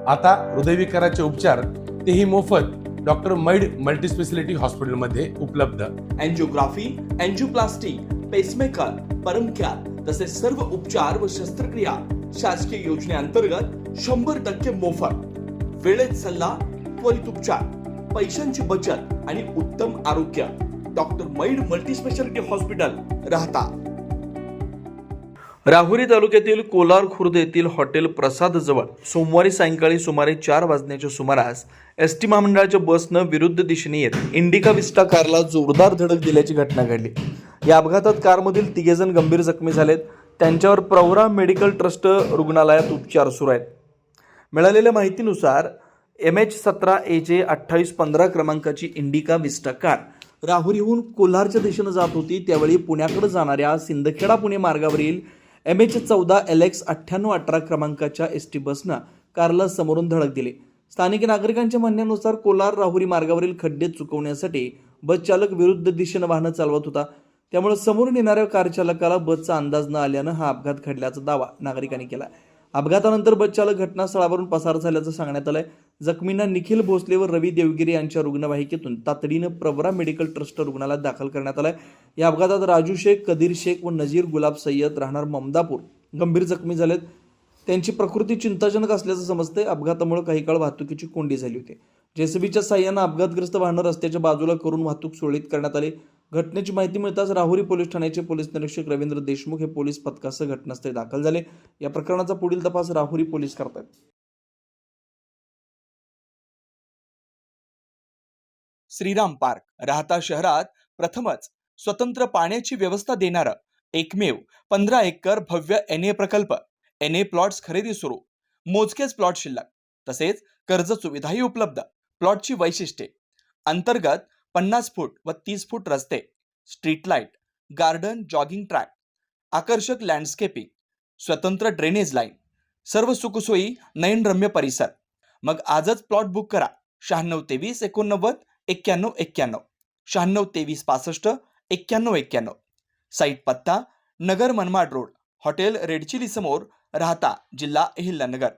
आता हृदयविकाराचे उपचार तेही मोफत डॉक्टर मैड मल्टीस्पेशालिटी हॉस्पिटलमध्ये उपलब्ध। अँजिओग्राफी, अँजिओप्लास्टी, पेसमेकर, परमकॅर तसेच सर्व उपचार व शस्त्रक्रिया शासकीय योजनेअंतर्गत 100% मोफत। वेळेत सल्ला, त्वरित उपचार, पैशांची बचत आणि उत्तम आरोग्य। डॉक्टर मैड मल्टीस्पेशालिटी हॉस्पिटल, राहता। राहुरी तालुक्यातील कोलार खुर्द येथील हॉटेल प्रसाद जवळ सोमवारी सायंकाळी सुमारे 4 वाजण्याच्या सुमारास एसटी महामंडळाच्या बसनं विरुद्ध दिशेने येत इंडिका विस्टा कारला जोरदार धडक दिल्याची घटना घडली। या अपघातात कारमधील 3 जण गंभीर जखमी झालेत। त्यांच्यावर प्रवरा मेडिकल ट्रस्ट रुग्णालयात उपचार सुरू आहेत। मिळालेल्या माहितीनुसार MH17 AJ 2815 क्रमांकाची इंडिका विस्टा कार राहुरीहून कोल्हारच्या दिशेने जात होती। त्यावेळी पुण्याकडे जाणाऱ्या सिंदखेडा पुणे मार्गावरील MH14 LX 9818 क्रमांकाच्या एसटी बसनं कारला समोरून धडक दिली। स्थानिक नागरिकांच्या म्हणण्यानुसार कोलार राहुरी मार्गावरील खड्डे चुकवण्यासाठी बस चालक विरुद्ध दिशेने वाहन चालवत होता। त्यामुळे समोरून येणाऱ्या कार चालकाला बसचा अंदाज न आल्यानं हा अपघात घडल्याचा दावा नागरिकांनी केला। अपघातानंतर बस चालक घटनास्थळावरून पसार झाल्याचं सांगण्यात आलंय। जखमींना निखिल भोसले व रवी देवगिरी यांच्या रुग्णवाहिकेतून तातडीनं प्रवरा मेडिकल ट्रस्ट रुग्णालयात दाखल करण्यात आलंय। या अपघातात राजू शेख, कदीर शेख व नजीर गुलाब सय्यद राहणार ममदापूर गंभीर जखमी झालेत। त्यांची प्रकृती चिंताजनक असल्याचं समजतंय। अपघातामुळे काही काळ वाहतुकीची कोंडी झाली होती। जेसीबीच्या साह्यानं अपघातग्रस्त वाहनं रस्त्याच्या बाजूला करून वाहतूक सुरळीत करण्यात आली। घटनेची माहिती मिळताच राहुरी पोलीस ठाण्याचे पोलीस निरीक्षक रवींद्र देशमुख हे पोलीस पथकासह घटनास्थळी दाखल झाले। या प्रकरणाचा पुढील तपास राहुरी पोलीस करतात। श्रीराम पार्क, राहता शहरात प्रथमच स्वतंत्र पाण्याची व्यवस्था देणारं एकमेव 15 एकर भव्य NA प्रकल्प। NA प्लॉट्स खरेदी सुरू, मोजकेच प्लॉट शिल्लक, तसेच कर्ज सुविधाही उपलब्ध। प्लॉटची वैशिष्ट्ये: अंतर्गत 50 फूट व 30 फूट रस्ते, street light, garden, jogging track, आकर्षक लँडस्केपिंग, स्वतंत्र ड्रेनेज लाईन, सर्व सुखसोयी, नयनरम्य परिसर। मग आजच प्लॉट बुक करा। 9623 89 91 91, 9623 65 91 91। साईट पत्ता: Nagar Manmad road, hotel red chilli समोर, राहता, जिल्हा अहिल्यानगर।